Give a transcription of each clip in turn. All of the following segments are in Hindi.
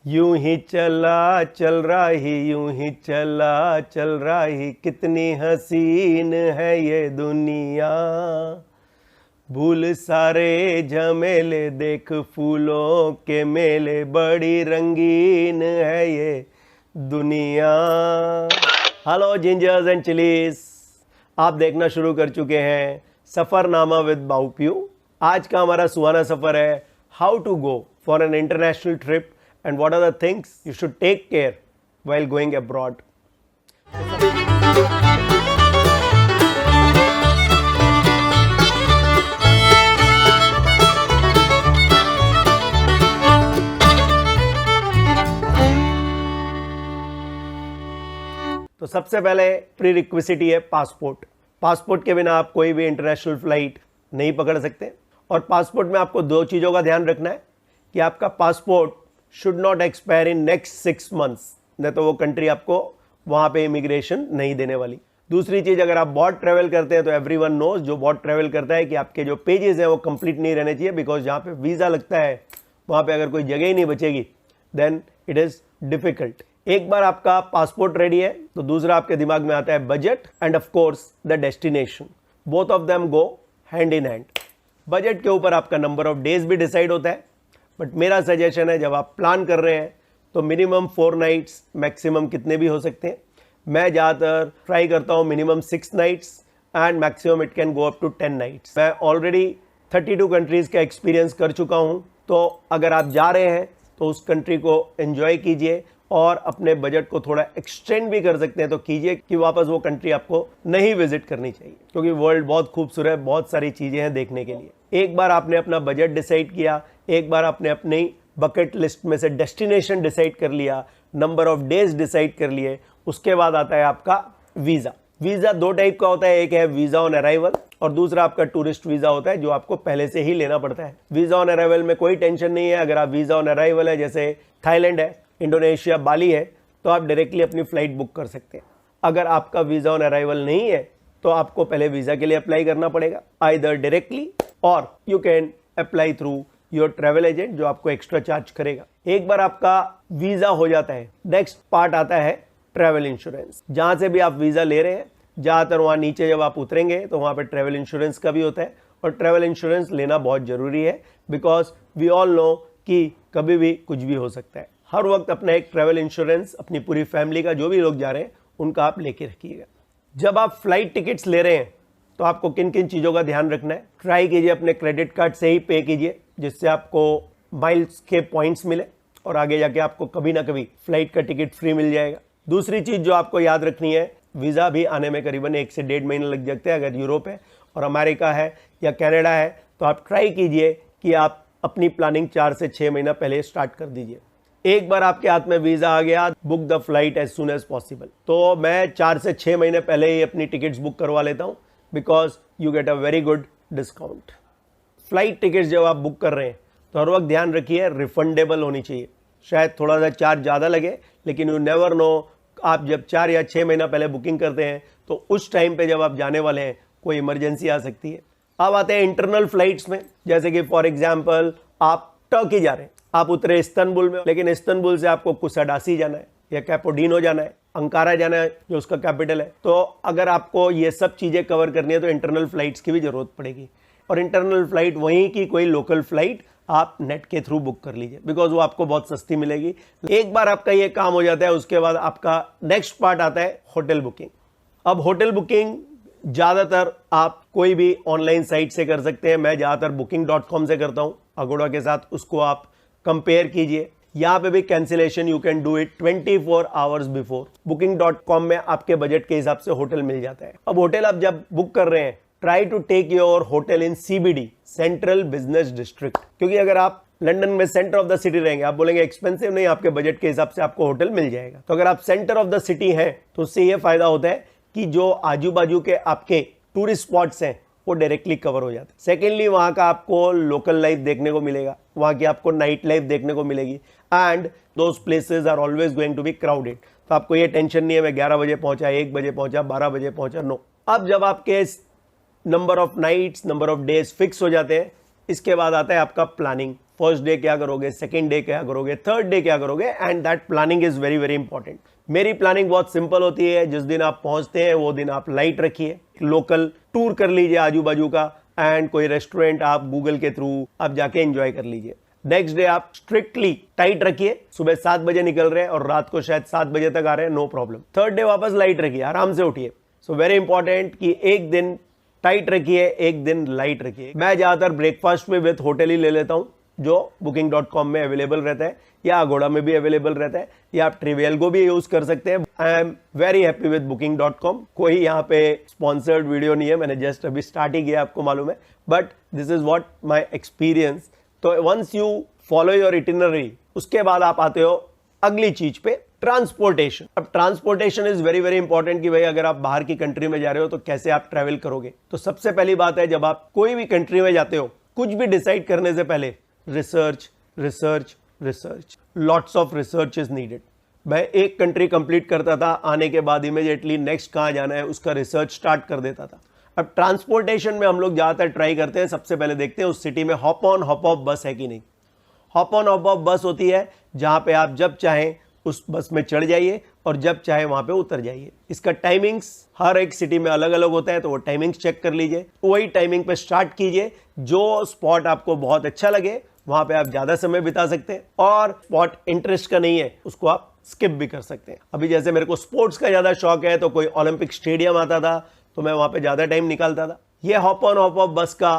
यूं ही चला चल रहा ही, यूं ही चला चल रहा ही, कितनी हसीन है ये दुनिया। भूल सारे झमेले, देख फूलों के मेले, बड़ी रंगीन है ये दुनिया। हेलो जिंजर्स एंड चिलीज, आप देखना शुरू कर चुके हैं सफ़रनामा विद बाउप्यू। आज का हमारा सुहाना सफ़र है how to go for an international trip and what are the things you should take care while going abroad. तो सबसे पहले प्री रिक्विसिटी है पासपोर्ट। पासपोर्ट के बिना आप कोई भी इंटरनेशनल फ्लाइट नहीं पकड़ सकते। और पासपोर्ट में आपको दो चीज़ों का ध्यान रखना है कि आपका passport should not expire in next 6 months, नहीं तो वो कंट्री आपको वहाँ पे इमिग्रेशन नहीं देने वाली। दूसरी चीज़, अगर आप बहुत ट्रैवल करते हैं तो एवरीवन नोज, जो बहुत ट्रैवल करता है, कि आपके जो पेजेस हैं वो कंप्लीट नहीं रहने चाहिए, बिकॉज जहाँ पे वीज़ा लगता है वहाँ पे अगर कोई जगह ही नहीं बचेगी देन इट इज़ डिफ़िकल्ट। एक बार आपका पासपोर्ट रेडी है तो दूसरा आपके दिमाग में आता है budget end of course the destination. Both of them go hand in hand. Budget के ऊपर आपका नंबर ऑफ डेज भी डिसाइड होता है, बट मेरा सजेशन है जब आप प्लान कर रहे हैं तो मिनिमम 4 nights, मैक्सिमम कितने भी हो सकते हैं। मैं ज़्यादातर ट्राई करता हूँ minimum 6 nights and maximum it can go up to 10 nights। मैं ऑलरेडी 32 कंट्रीज़ का एक्सपीरियंस कर चुका हूँ, तो अगर आप जा रहे हैं तो उस कंट्री को एंजॉय कीजिए और अपने बजट को थोड़ा एक्सटेंड भी कर सकते हैं तो कीजिए, कि वापस वो कंट्री आपको नहीं विजिट करनी चाहिए, क्योंकि वर्ल्ड बहुत खूबसूरत है, बहुत सारी चीज़ें हैं देखने के लिए। एक बार आपने अपना बजट डिसाइड किया, एक बार आपने अपनी बकेट लिस्ट में से डेस्टिनेशन डिसाइड कर लिया, नंबर ऑफ डेज डिसाइड कर लिए, उसके बाद आता है आपका वीज़ा। वीज़ा 2 टाइप का होता है, एक है वीज़ा ऑन अराइवल और दूसरा आपका टूरिस्ट वीज़ा होता है जो आपको पहले से ही लेना पड़ता है। वीज़ा ऑन अराइवल में कोई टेंशन नहीं है। अगर आप वीज़ा ऑन अराइवल है, जैसे थाईलैंड है, इंडोनेशिया, बाली है, तो आप डायरेक्टली अपनी फ़्लाइट बुक कर सकते हैं। अगर आपका वीज़ा ऑन अराइवल नहीं है तो आपको पहले वीज़ा के लिए अप्लाई करना पड़ेगा, आइदर डायरेक्टली और you can apply through your travel agent, जो आपको एक्स्ट्रा चार्ज करेगा। एक बार आपका वीज़ा हो जाता है, नेक्स्ट पार्ट आता है ट्रैवल इंश्योरेंस। जहाँ से भी आप वीज़ा ले रहे हैं, ज़्यादातर वहाँ नीचे जब आप उतरेंगे तो वहाँ पे ट्रैवल इंश्योरेंस का भी होता है, और ट्रैवल इंश्योरेंस लेना बहुत ज़रूरी है, बिकॉज वी ऑल नो कि कभी भी कुछ भी हो सकता है। हर वक्त अपना एक ट्रैवल इंश्योरेंस अपनी पूरी फैमिली का, जो भी लोग जा रहे हैं उनका आप लेके रखिएगा। जब आप फ्लाइट टिकट्स ले रहे हैं तो आपको किन किन चीज़ों का ध्यान रखना है। ट्राई कीजिए अपने क्रेडिट कार्ड से ही पे कीजिए, जिससे आपको माइल्स के पॉइंट्स मिले और आगे जाके आपको कभी ना कभी फ्लाइट का टिकट फ्री मिल जाएगा। दूसरी चीज़ जो आपको याद रखनी है, वीज़ा भी आने में करीबन 1 से 1.5 महीने लग जाते हैं। अगर यूरोप है और अमेरिका है या कनाडा है तो आप ट्राई कीजिए कि आप अपनी प्लानिंग 4 से 6 महीना पहले स्टार्ट कर दीजिए। एक बार आपके हाथ में वीज़ा आ गया, book the flight as soon as possible. तो मैं 4 से 6 महीने पहले ही अपनी टिकट्स बुक करवा लेता हूँ, because you get a very good discount. Flight tickets जब आप बुक कर रहे हैं तो हर वक्त ध्यान रखिए रिफंडेबल होनी चाहिए। शायद थोड़ा सा चार्ज ज़्यादा लगे, लेकिन यू नेवर नो, आप जब 4 या 6 महीना पहले बुकिंग करते हैं तो उस टाइम पे जब आप जाने वाले हैं कोई इमरजेंसी आ सकती है। अब आते हैं इंटरनल फ्लाइट्स में, जैसे कि फॉर एग्जाम्पल आप टर्की जा रहे हैं, आप उतरे इस्तंबुल में, लेकिन इस्तंबुल से आपको कुसाडासी जाना है या कैपोडिनो जाना है, अंकारा जाना है जो उसका कैपिटल है। तो अगर आपको ये सब चीज़ें कवर करनी है तो इंटरनल फ्लाइट्स की भी ज़रूरत पड़ेगी, और इंटरनल फ्लाइट वहीं की कोई लोकल फ्लाइट आप नेट के थ्रू बुक कर लीजिए, बिकॉज वो आपको बहुत सस्ती मिलेगी। एक बार आपका ये काम हो जाता है, उसके बाद आपका नेक्स्ट पार्ट आता है होटल बुकिंग। अब होटल बुकिंग ज़्यादातर आप कोई भी ऑनलाइन साइट से कर सकते हैं। मैं ज़्यादातर booking.com से करता हूँ, अगोड़ा के साथ, उसको आप कंपेयर कीजिए। यहाँ पे भी cancellation you can do it 24 hours before. booking.com में आपके बजट के हिसाब से होटल मिल जाता है। अब होटल आप जब बुक कर रहे हैं, try to take your hotel in CBD, central business district, क्योंकि अगर आप लंदन में सेंटर ऑफ द सिटी रहेंगे, आप बोलेंगे एक्सपेंसिव नहीं, आपके बजट के हिसाब से आपको होटल मिल जाएगा। तो अगर आप सेंटर ऑफ द सिटी हैं तो उससे ये फायदा होता है कि जो आजू बाजू के आपके टूरिस्ट स्पॉट्स हैं वो डायरेक्टली कवर हो जाता है। सेकेंडली, वहाँ का आपको लोकल लाइफ देखने को मिलेगा, वहाँ की आपको नाइट लाइफ देखने को मिलेगी, and those places are always going to be crowded. तो आपको ये टेंशन नहीं है मैं 11 बजे पहुँचा, 1 बजे पहुँचा, 12 बजे पहुँचा, नो। अब जब आपके number of nights, number of days fix हो जाते हैं, इसके बाद आता है आपका प्लानिंग फर्स्ट डे क्या करोगे, सेकेंड डे क्या करोगे, थर्ड डे क्या करोगे, and that planning is very very important. मेरी प्लानिंग बहुत सिंपल होती है, जिस दिन आप पहुंचते हैं वो दिन आप लाइट रखिए, लोकल टूर कर लीजिए आजू बाजू का, एंड कोई रेस्टोरेंट आप गूगल के थ्रू आप जाके एंजॉय कर लीजिए। नेक्स्ट डे आप स्ट्रिक्टली टाइट रखिए, सुबह 7 बजे निकल रहे हैं और रात को शायद 7 बजे तक आ रहे हैं, नो प्रॉब्लम। थर्ड डे वापस लाइट रखिए, आराम से उठिए। सो वेरी इंपॉर्टेंट कि एक दिन टाइट रखिए, एक दिन लाइट रखिए। मैं ज्यादातर ब्रेकफास्ट में विथ होटल ही ले लेता हूं, जो booking.com में अवेलेबल रहता है, या अगोड़ा में भी अवेलेबल रहता है, या आप ट्रिवेलगो भी यूज कर सकते हैं। I am very happy with booking.com। कोई यहाँ पे स्पॉन्सर्ड वीडियो नहीं है, मैंने जस्ट अभी स्टार्ट ही किया, आपको मालूम है, but this is what my experience. तो once you follow your itinerary, उसके बाद आप आते हो अगली चीज पे, ट्रांसपोर्टेशन। अब transportation is very very important कि भाई अगर आप बाहर की कंट्री में जा रहे हो तो कैसे आप ट्रैवल करोगे। तो सबसे पहली बात है, जब आप कोई भी कंट्री में जाते हो, कुछ भी डिसाइड करने से पहले research research research, lots of research is needed. मैं एक कंट्री कंप्लीट करता था, आने के बाद इमीडिएटली नेक्स्ट कहाँ जाना है उसका रिसर्च स्टार्ट कर देता था। अब ट्रांसपोर्टेशन में हम लोग ज़्यादातर ट्राई करते हैं, सबसे पहले देखते हैं उस सिटी में हॉप ऑन हॉप ऑफ बस है कि नहीं। हॉप ऑन हॉप ऑफ बस होती है जहाँ पे आप जब चाहें उस बस में चढ़ जाइए और जब चाहे वहाँ पे उतर जाइए। इसका टाइमिंग्स हर एक सिटी में अलग अलग होता है, तो वो टाइमिंग्स चेक कर लीजिए, वही टाइमिंग पे स्टार्ट कीजिए। जो स्पॉट आपको बहुत अच्छा लगे वहाँ पे आप ज़्यादा समय बिता सकते हैं, और स्पॉट इंटरेस्ट का नहीं है उसको आप स्किप भी कर सकते हैं। अभी जैसे मेरे को स्पोर्ट्स का ज़्यादा शौक है, तो कोई ओलंपिक स्टेडियम आता था तो मैं वहाँ पे ज़्यादा टाइम निकालता था। ये हॉप ऑन हॉप ऑफ बस का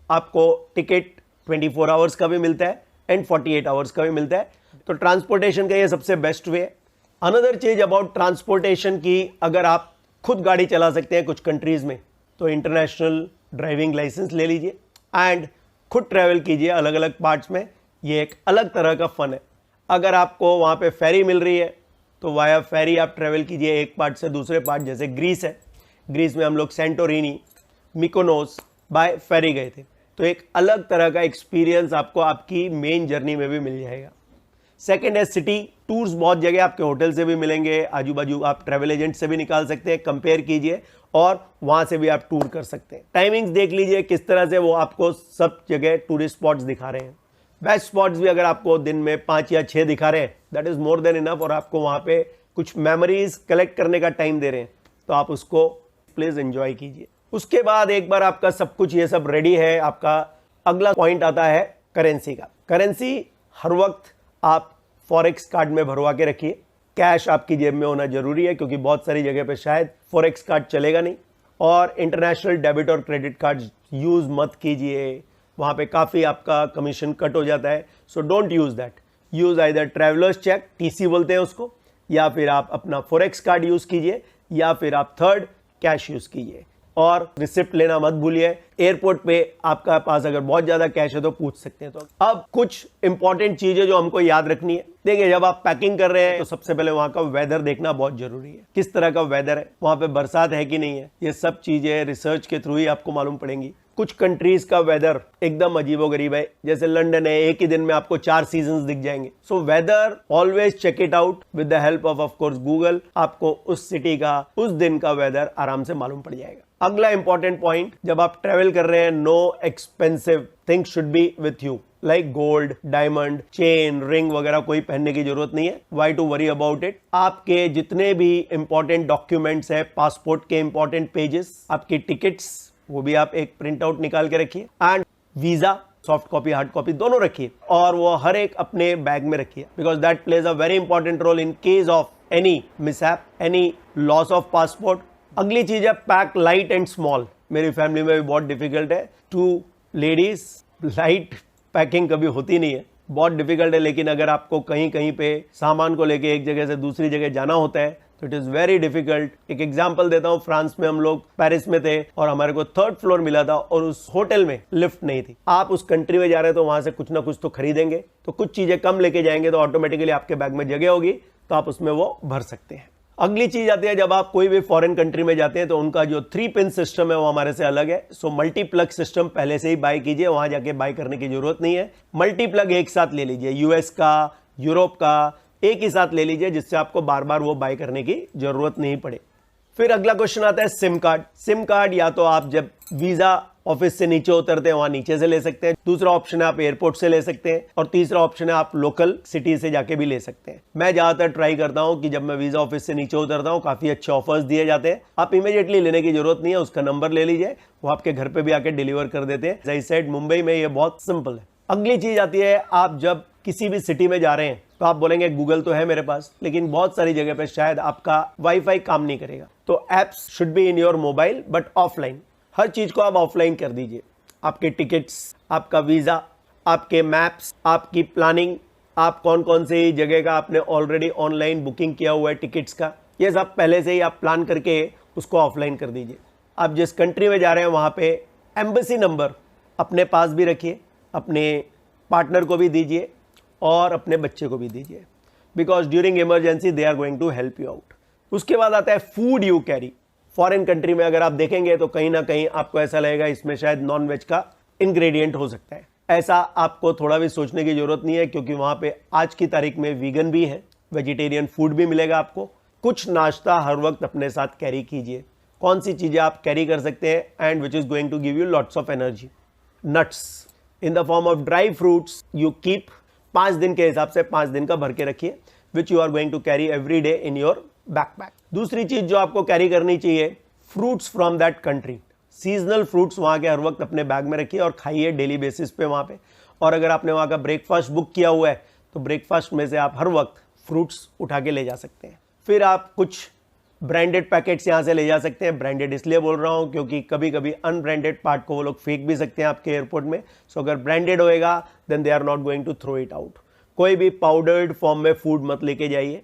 आपको टिकट 24 आवर्स का भी मिलता है एंड 48 आवर्स का भी मिलता है। तो ट्रांसपोर्टेशन का ये सबसे बेस्ट वे है। अनदर चीज अबाउट ट्रांसपोर्टेशन की, अगर आप खुद गाड़ी चला सकते हैं कुछ कंट्रीज में, तो इंटरनेशनल ड्राइविंग लाइसेंस ले लीजिए एंड खुद ट्रैवल कीजिए अलग अलग पार्ट्स में। ये एक अलग तरह का फन है। अगर आपको वहाँ पे फेरी मिल रही है तो वाया फेरी आप ट्रैवल कीजिए एक पार्ट से दूसरे पार्ट। जैसे ग्रीस है, ग्रीस में हम लोग सेंटोरिनी, मिकोनोस बाय फेरी गए थे, तो एक अलग तरह का एक्सपीरियंस आपको आपकी मेन जर्नी में भी मिल जाएगा। सेकेंड है सिटी टूर्स, बहुत जगह आपके होटल से भी मिलेंगे, आजू बाजू आप ट्रैवल एजेंट से भी निकाल सकते हैं, कंपेयर कीजिए और वहां से भी आप टूर कर सकते हैं। टाइमिंग्स देख लीजिए किस तरह से वो आपको सब जगह टूरिस्ट स्पॉट्स दिखा रहे हैं। बेस्ट स्पॉट्स भी अगर आपको दिन में 5 या 6 दिखा रहे हैं, that is more than enough, और आपको वहां पे कुछ मेमोरीज कलेक्ट करने का टाइम दे रहे हैं, तो आप उसको प्लीज एंजॉय कीजिए। उसके बाद एक बार आपका सब कुछ ये सब रेडी है, आपका अगला पॉइंट आता है करेंसी का। करेंसी हर वक्त आप फॉरेक्स कार्ड में भरवा के रखिए, कैश आपकी जेब में होना जरूरी है, क्योंकि बहुत सारी जगह पे शायद फॉरेक्स कार्ड चलेगा नहीं। और इंटरनेशनल डेबिट और क्रेडिट कार्ड यूज मत कीजिए, वहाँ पे काफ़ी आपका कमीशन कट हो जाता है। So don't use that, use either travellers cheque, TC बोलते हैं उसको, या फिर आप अपना फॉरेक्स कार्ड यूज कीजिए, या फिर आप थर्ड कैश यूज कीजिए। और रिसिप्ट लेना मत भूलिए। एयरपोर्ट पे आपका पास अगर बहुत ज्यादा कैश है तो पूछ सकते हैं। तो अब कुछ इंपॉर्टेंट चीजें जो हमको याद रखनी है। देखिए, जब आप पैकिंग कर रहे हैं तो सबसे पहले वहां का वेदर देखना बहुत जरूरी है, किस तरह का वेदर है, वहां पे बरसात है कि नहीं है। ये सब चीजें रिसर्च के थ्रू ही आपको मालूम पड़ेंगी। कुछ कंट्रीज का वेदर एकदम अजीबोगरीब है, जैसे लंदन है, एक ही दिन में आपको 4 सीजन्स दिख जाएंगे। So weather always check it out with the help of course Google. आपको उस सिटी का उस दिन का वेदर आराम से मालूम पड़ जाएगा। अगला इंपॉर्टेंट पॉइंट, जब आप ट्रेवल कर रहे हैं, no expensive things should be with you, like gold, diamond, chain, ring वगैरह कोई पहनने की जरूरत नहीं है। Why to worry about it. आपके जितने भी इंपॉर्टेंट डॉक्यूमेंट्स है, पासपोर्ट के इंपॉर्टेंट पेजेस, आपकी टिकट्स, वो भी आप एक प्रिंट आउट निकाल के रखिए, and visa soft copy hard copy दोनों रखिए, और वो हर एक अपने बैग में रखिए, because that plays a very important role in case of any mishap, any loss of passport. अगली चीज है पैक लाइट एंड स्मॉल। मेरी फैमिली में भी बहुत डिफिकल्ट है, 2 लेडीज, लाइट पैकिंग कभी होती नहीं है, बहुत डिफिकल्ट है। लेकिन अगर आपको कहीं कहीं पे सामान को लेके एक जगह से दूसरी जगह जाना होता है तो इट इज वेरी डिफिकल्ट। एक एग्जांपल देता हूँ, फ्रांस में हम लोग पेरिस में थे और हमारे को 3rd फ्लोर मिला था और उस होटल में लिफ्ट नहीं थी। आप उस कंट्री में जा रहे हैं तो वहां से कुछ ना कुछ तो खरीदेंगे, तो कुछ चीजें कम लेके जाएंगे तो ऑटोमेटिकली आपके बैग में जगह होगी, तो आप उसमें वो भर सकते हैं। अगली चीज आती है, जब आप कोई भी फॉरेन कंट्री में जाते हैं तो उनका जो 3 पिन सिस्टम है वो हमारे से अलग है। सो मल्टीप्लग सिस्टम पहले से ही बाय कीजिए, वहां जाके बाय करने की जरूरत नहीं है। मल्टीप्लग एक साथ ले लीजिए, यूएस का, यूरोप का एक ही साथ ले लीजिए, जिससे आपको बार बार वो बाय करने की जरूरत नहीं पड़े। फिर अगला क्वेश्चन आता है सिम कार्ड। सिम कार्ड या तो आप जब वीजा ऑफिस से नीचे उतरते हैं वहां नीचे से ले सकते हैं, दूसरा ऑप्शन है आप एयरपोर्ट से ले सकते हैं, और तीसरा ऑप्शन है आप लोकल सिटी से जाके भी ले सकते हैं। मैं ज्यादातर ट्राई करता हूं कि जब मैं वीजा ऑफिस से नीचे उतरता हूं काफी अच्छे ऑफर्स दिए जाते हैं। आप इमीडिएटली लेने की जरूरत नहीं है, उसका नंबर ले लीजिए, वो आपके घर पे भी आके डिलीवर कर देते हैं। एज आई सेड, मुंबई में ये बहुत सिंपल है। अगली चीज आती है, आप जब किसी भी सिटी में जा रहे हैं तो आप बोलेंगे गूगल तो है मेरे पास, लेकिन बहुत सारी जगह पे शायद आपका वाईफाई काम नहीं करेगा, तो apps should be in your mobile but offline. हर चीज को आप ऑफलाइन कर दीजिए। आपके टिकट्स, आपका वीजा, आपके मैप्स, आपकी प्लानिंग, आप कौन कौन सी जगह का आपने ऑलरेडी ऑनलाइन बुकिंग किया हुआ है टिकट्स का, ये सब पहले से ही आप प्लान करके उसको ऑफलाइन कर दीजिए। आप जिस कंट्री में जा रहे हैं वहाँ पे एम्बेसी नंबर अपने पास भी रखिए, अपने पार्टनर को भी दीजिए और अपने बच्चे को भी दीजिए, because during emergency they are going to help you out. उसके बाद आता है food you carry. Foreign country में अगर आप देखेंगे तो कहीं ना कहीं आपको ऐसा लगेगा इसमें शायद नॉन वेज का इंग्रेडिएंट हो सकता है। ऐसा आपको थोड़ा भी सोचने की जरूरत नहीं है, क्योंकि वहां पे आज की तारीख में वीगन भी है, वेजिटेरियन फूड भी मिलेगा आपको। कुछ नाश्ता हर वक्त अपने साथ कैरी कीजिए। कौन सी चीजें आप कैरी कर सकते हैं and which is going to give you lots of energy? Nuts in the form of dry fruits you keep, 5 दिन के हिसाब से 5 दिन का भर के रखिए, which you are going to carry every day in your backpack. दूसरी चीज जो आपको कैरी करनी चाहिए, fruits from that country. Seasonal fruits वहां के हर वक्त अपने बैग में रखिए और खाइए डेली बेसिस पे वहां पे। और अगर आपने वहां का ब्रेकफास्ट बुक किया हुआ है तो ब्रेकफास्ट में से आप हर वक्त फ्रूट्स उठा के ले जा सकते हैं। फिर आप कुछ ब्रांडेड पैकेट्स यहाँ से ले जा सकते हैं। ब्रांडेड इसलिए बोल रहा हूँ क्योंकि कभी कभी अनब्रांडेड पार्ट को वो लोग फेंक भी सकते हैं आपके एयरपोर्ट में। सो अगर ब्रांडेड होएगा then they are not going to throw it out. कोई भी पाउडर्ड फॉर्म में फूड मत लेके जाइए।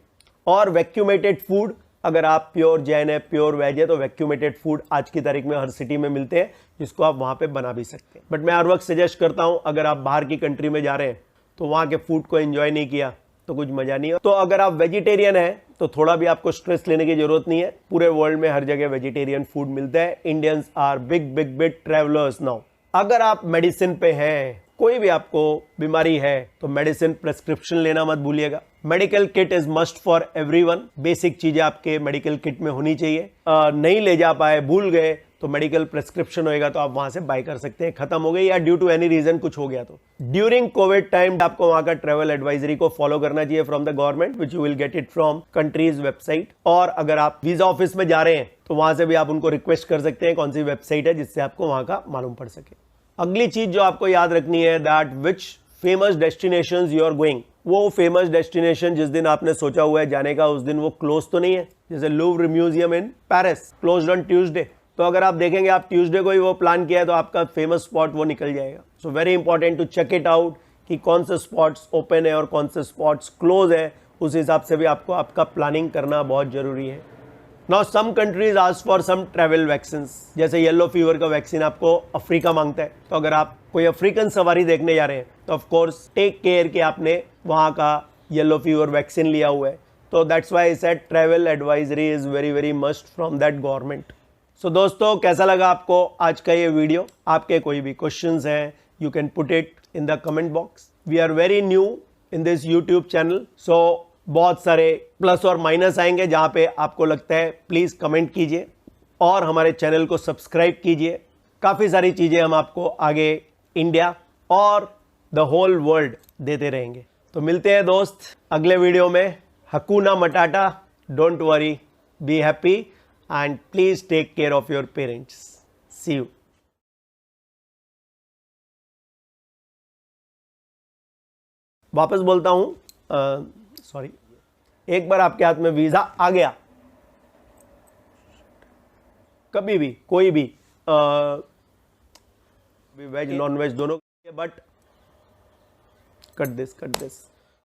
और वैक्यूमेटेड फूड, अगर आप प्योर जैन है, प्योर वेज है, तो वैक्यूमेटेड फूड आज की तारीख में हर सिटी में मिलते हैं, जिसको आप वहां पे बना भी सकते हैं। बट मैं हर वक्त सजेस्ट करता हूं, अगर आप बाहर की कंट्री में जा रहे हैं तो वहां के फूड को एंजॉय नहीं किया तो कुछ मजा नहीं है। तो अगर आप वेजिटेरियन है तो थोड़ा भी आपको स्ट्रेस लेने की जरूरत नहीं है। पूरे वर्ल्ड में हर जगह वेजिटेरियन फूड मिलता है। Indians are big big big travellers now. अगर आप मेडिसिन पे हैं, कोई भी आपको बीमारी है, तो मेडिसिन प्रेस्क्रिप्शन लेना मत भूलिएगा। Medical kit is must for everyone. Basic चीजें आपके मेडिकल किट में होनी चाहिए। नहीं ले जा पाए, भूल गए, तो मेडिकल प्रेस्क्रिप्शन होएगा तो आप वहां से बाय कर सकते हैं। खत्म हो गई या ड्यू टू एनी रीजन कुछ हो गया तो ड्यूरिंग कोविड टाइम आपको वहां का ट्रेवल एडवाइजरी को फॉलो करना चाहिए from the government, which you will get it from countries website. और अगर आप वीजा ऑफिस में जा रहे हैं तो वहां से भी आप उनको रिक्वेस्ट कर सकते हैं कौन सी वेबसाइट है जिससे आपको वहां का मालूम पड़ सके। अगली चीज जो आपको याद रखनी है, that which famous destinations you are going. वो फेमस डेस्टिनेशन जिस दिन आपने सोचा हुआ है जाने का उस दिन वो क्लोज तो नहीं है। जैसे Louvre museum in Paris closed on Tuesday, तो अगर आप देखेंगे आप ट्यूसडे को ही वो प्लान किया है तो आपका फेमस स्पॉट वो निकल जाएगा। So very important to check it out कि कौन से स्पॉट्स ओपन है और कौन से स्पॉट्स क्लोज है। उस हिसाब से भी आपको आपका प्लानिंग करना बहुत जरूरी है। Now some countries ask for some travel vaccine. जैसे येलो फीवर का वैक्सीन आपको अफ्रीका मांगता है, तो अगर आप कोई अफ्रीकन सवारी देखने जा रहे हैं तो ऑफ कोर्स टेक केयर कि आपने वहाँ का येलो फीवर वैक्सीन लिया हुआ है। तो that's why I said travel advisory is very very must from that government. So दोस्तों, कैसा लगा आपको आज का ये वीडियो? आपके कोई भी क्वेश्चंस हैं, you can put it in the comment box. We are very new in this YouTube channel, so बहुत सारे प्लस और माइनस आएंगे। जहां पे आपको लगता है प्लीज कमेंट कीजिए और हमारे चैनल को सब्सक्राइब कीजिए। काफी सारी चीजें हम आपको आगे इंडिया और द होल वर्ल्ड देते रहेंगे। तो मिलते हैं दोस्त अगले वीडियो में। Hakuna matata, don't worry, be happy and please take care of your parents. See you. वापस बोलता हूं, सॉरी, एक बार आपके हाथ में वीजा आ गया, कभी भी कोई भी वेज नॉन वेज दोनों, बट कट दिस